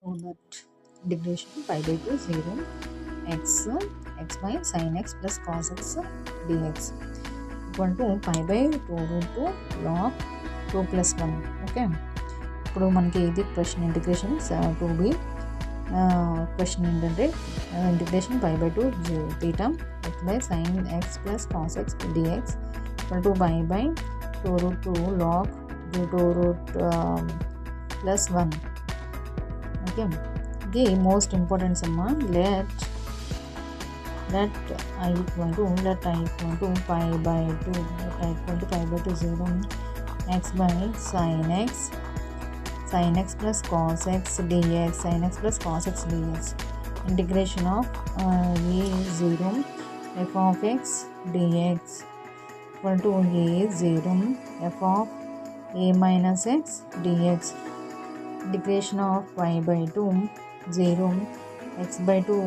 So that integration pi by 2 0 x x by sin x plus cos x dx equal to pi by 2 root 2 log 2 plus 1. Okay, ఇప్పుడు మనకి ఇది question integration 2b. Question ఏంటంటే integration pi by 2 theta x by sin x plus cos x dx equal to pi by 2 root 2 log 2 root plus 1. Okay, ఇది most important అమ్మా. let I equal to pi by 2 0 x by sin x plus cos x dx integration of a0 f of x dx equal to a0 f of a minus x dx integration of pi by 2 0 x by 2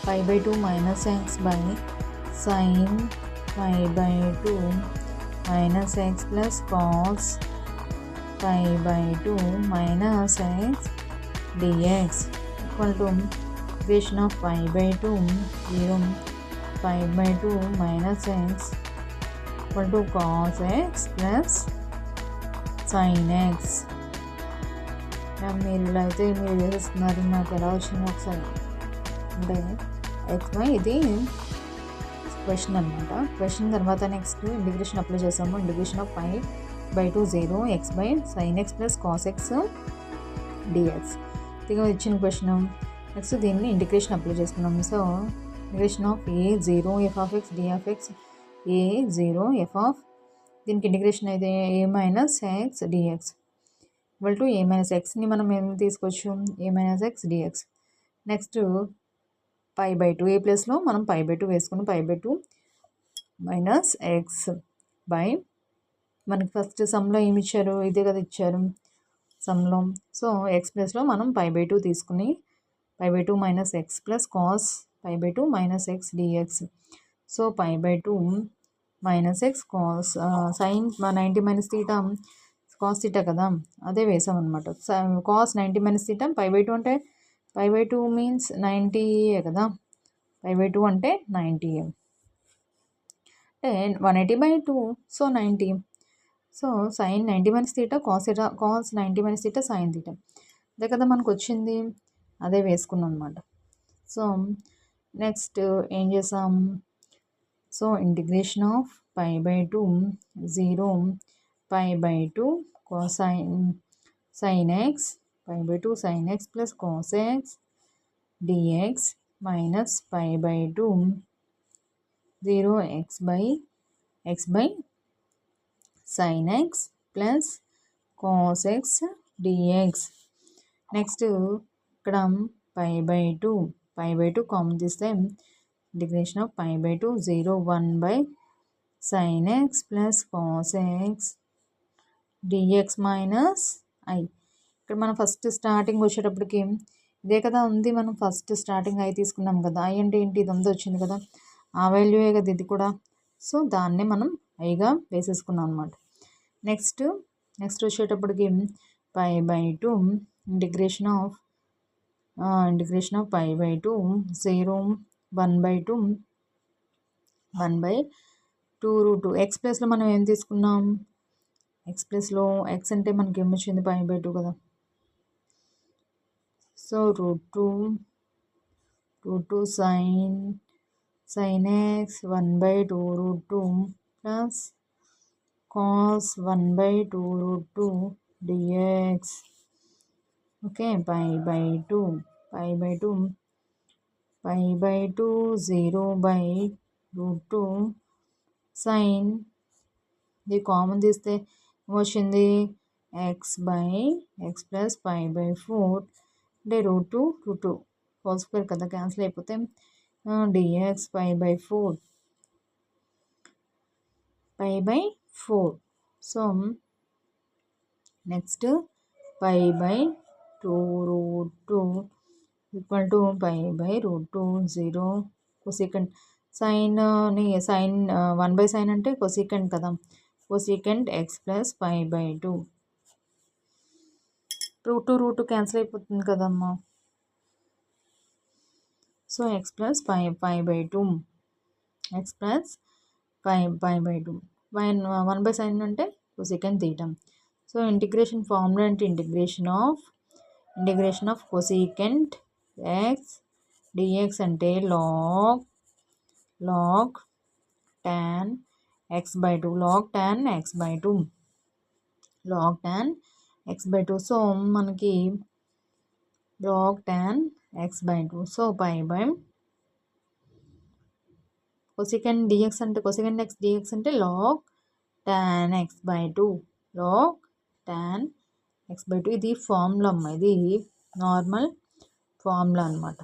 pi by 2 minus x by sin pi by 2 minus x plus cos pi by 2 minus x dx equal to integration of pi by 2 0 pi by 2 minus x equal to cos x plus sin x. మీరు ఇలా అయితే మీరు వేస్తున్నారు, నాకు ఎలా వచ్చింది ఒకసారి అంటే ఎక్స్ ఇది క్వశ్చన్ అనమాట. క్వశ్చన్ తర్వాత నెక్స్ట్ ఇంటిగ్రేషన్ అప్లై చేసాము. Integration of pi by 2 0 x by sin x plus cos x dx ఇది ఇచ్చిన క్వశ్చన్. నెక్స్ట్ దీన్ని ఇంటిగ్రేషన్ అప్లై చేసుకున్నాము. So integration of a0 f of x d of x a0 f of దీనికి integration అయితే a minus x dx equal to a minus ఎక్స్ని మనం ఏం తీసుకోవచ్చు, a minus x dx. Next pi by 2 a ప్లేస్లో మనం pi by 2 వేసుకుని pi by 2 minus X by మనకి ఫస్ట్ సమ్లో ఏమి ఇచ్చారు, ఇదే కదా ఇచ్చారు సమ్లో. సో ఎక్స్ ప్లేస్లో మనం pi by 2 తీసుకుని pi by 2 minus x plus cos pi by 2 minus x dx. So pi by 2 minus x cos sine 90 minus theta cos theta కదా, అదే వేసామన్నమాట. Cos 90 minus theta pi by 2 అంటే pi by 2 means 90 కదా, pi by 2 అంటే 90 అంటే 180/2 so 90. So sine 90 minus theta cos 90 minus theta sine theta అదే కదా మనకు వచ్చింది, అదే వేసుకున్నాం అనమాట. సో నెక్స్ట్ ఏం చేసాం, so integration of pi by 2 0 pi by 2 sin x pi by 2 sin x plus cos x dx minus pi by 2 0 x by sin x plus cos x dx. Next ఇక్కడ pi by 2 common తీస్తే integration of pi by 2 0 1 by sin x plus cos x dx minus i. ఇక్కడ మనం first starting వచ్చేటప్పటికి ఇదే కదా ఉంది, మనం first starting i తీసుకున్నాం కదా. i అంటే ఏంటి, ఇదంతా వచ్చింది కదా, ఆ వాల్యూయే కదా ఇది కూడా. సో దాన్నే మనం iగా వేసేసుకున్నాం అనమాట. నెక్స్ట్ వచ్చేటప్పటికి pi by 2 integration of pi by 2 0 1 by 2 root 2 x ప్లేస్లో మనం ఏం తీసుకున్నాం, x ప్లేస్లో x అంటే మనకి ఏమొచ్చింది pi by 2 కదా. So root 2 sin x 1 by 2 root 2 plus cos 1 by 2 root 2 dx. Okay, pi by 2 0 by root 2 sin ఇది కామన్ తీస్తే వచ్చింది x by x plus pi by 4 అంటే root 2 హోల్ స్క్వేర్ కదా, క్యాన్సిల్ అయిపోతే dx pi by 4. So next pi by 2 root 2 equal to pi by root 2 0 cosecant sine 1 by sine అంటే cosecant కదా, cosecant x plus pi by 2 root cancel అయిపోతుంది కదమ్మా. So x plus pi by two, x plus pi by two, 1/sin అంటే cosecant తీయటం. So integration formula అంటే integration of cosecant x dx అంటే log tan x/2, log tan x/2, log tan x/2. So మనకి log tan x/2. So pi by cosecant dx అంటే cosecant x dx అంటే log tan x/2, log tan x/2. ఇది formula అమ్మ, ఇది normal formula అనమాట.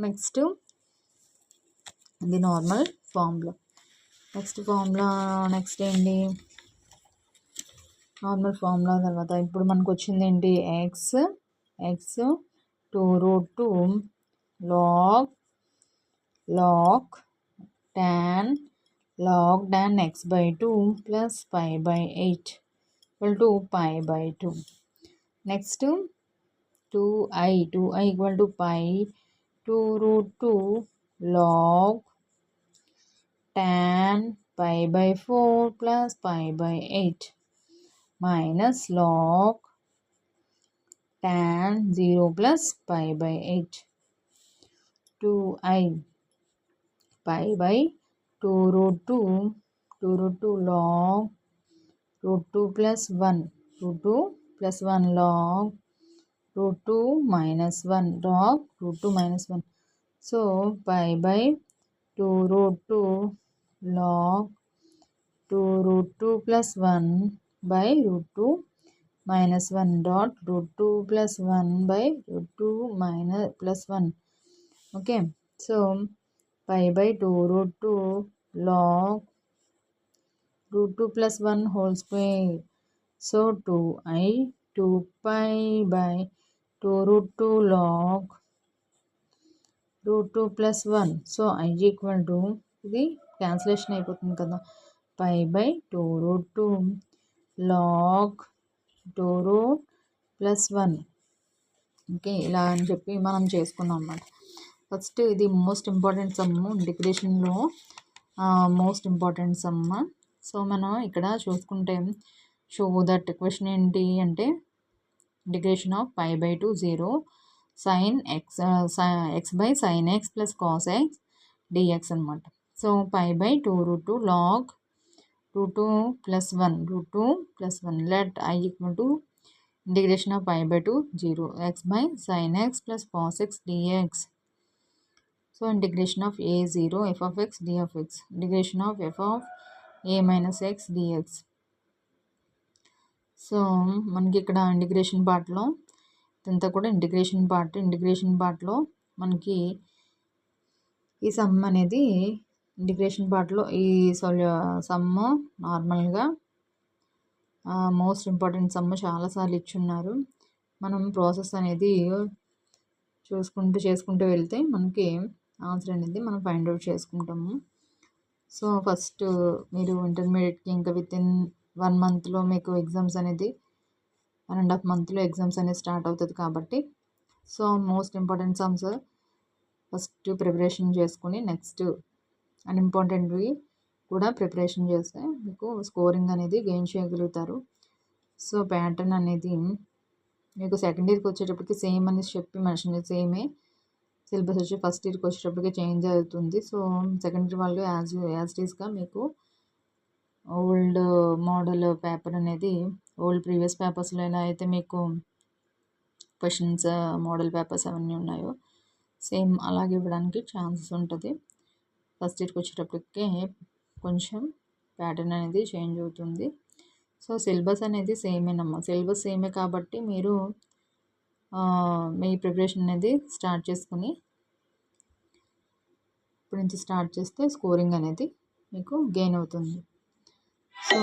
Next ఇది normal formula. Next ఏంటి, normal formula తర్వాత ఇప్పుడు మనకు వచ్చింది ఏంటి, X 2√2 log tan x/2 plus pi by 8 equal to pi by 2. Next 2i equal to pi 2√2 log tan pi by 4 plus pi by 8 minus log tan 0 plus pi by 8. 2i pi by 2√2 log √2 plus 1 log √2 minus 1 log √2 minus 1. So pi by 2√2 log 2√2 plus 1 by √2 minus 1 dot √2 plus 1 by √2 minus plus 1. Okay, so pi by 2√2 log √2 plus 1 whole square. So 2i 2 pi by 2√2 log √2 plus 1. So i equal to, ఇది cancellation అయిపోతుంది కదా, pi by 2√2 log 2 plus 1. Okay, ఇలా అని చెప్పి మనం చేసుకున్నాం అన్నమాట. First ఇది మోస్ట్ ఇంపార్టెంట్ సమ్, ఇంటిగ్రేషన్లో మోస్ట్ ఇంపార్టెంట్ సమ్. సో మనం ఇక్కడ చూసుకుంటే షో దట్ క్వశ్చన్ ఏంటి అంటే integration of pi by 2 0 sin x by sin x plus cos x dx అనమాట. So pi by 2√2 log √2 plus 1 let I equal to integration of pi by 2 0 x by sin x plus cos x dx. So integration of a 0 f of x d of x, integration of f of a minus x dx. So మనకి ఇక్కడ integration పార్ట్లో ఇదంతా కూడా integration పార్ట్లో మనకి ఈ some అనేది integration పార్ట్లో ఈ సమ్ నార్మల్గా మోస్ట్ ఇంపార్టెంట్ సమ్ చాలాసార్లు ఇచ్చున్నారు. మనం ప్రాసెస్ అనేది చేసుకుంటూ వెళ్తే మనకి ఆన్సర్ అనేది మనం ఫైండ్ అవుట్ చేసుకుంటాము. సో ఫస్ట్ మీరు ఇంటర్మీడియట్కి ఇంకా వితిన్ 1 monthలో మీకు ఎగ్జామ్స్ అనేది 1.5 monthలో ఎగ్జామ్స్ అనేది స్టార్ట్ అవుతుంది కాబట్టి so most important sums first preparation చేసుకుని నెక్స్ట్ అన్ఇంపార్టెంట్వి కూడా ప్రిపరేషన్ చేస్తే మీకు స్కోరింగ్ అనేది గెయిన్ చేయగలుగుతారు. సో ప్యాటర్న్ అనేది మీకు సెకండ్ ఇయర్కి వచ్చేటప్పటికి సేమ్ అనేసి చెప్పి మెన్షన్ సేమే సిలబస్ వచ్చి ఫస్ట్ ఇయర్కి వచ్చేటప్పటికి చేంజ్ అవుతుంది. సో సెకండ్ ఇయర్ వాళ్ళు యాజ్ టీస్గా మీకు ఓల్డ్ మోడల్ పేపర్ అనేది ఓల్డ్ ప్రీవియస్ పేపర్స్లో ఎలా అయితే మీకు క్వశ్చన్స్ మోడల్ పేపర్స్ అవన్నీ ఉన్నాయో సేమ్ అలాగే ఇవ్వడానికి ఛాన్సెస్ ఉంటుంది. ఫస్ట్ ఇయర్కి వచ్చేటప్పటికే కొంచెం ప్యాటర్న్ అనేది చేంజ్ అవుతుంది. సో సిలబస్ అనేది సేమేనమ్మా, సిలబస్ సేమే కాబట్టి మీరు మీ ప్రిపరేషన్ అనేది స్టార్ట్ చేసుకుని ఇప్పటి నుంచి స్టార్ట్ చేస్తే స్కోరింగ్ అనేది మీకు గెయిన్ అవుతుంది. సో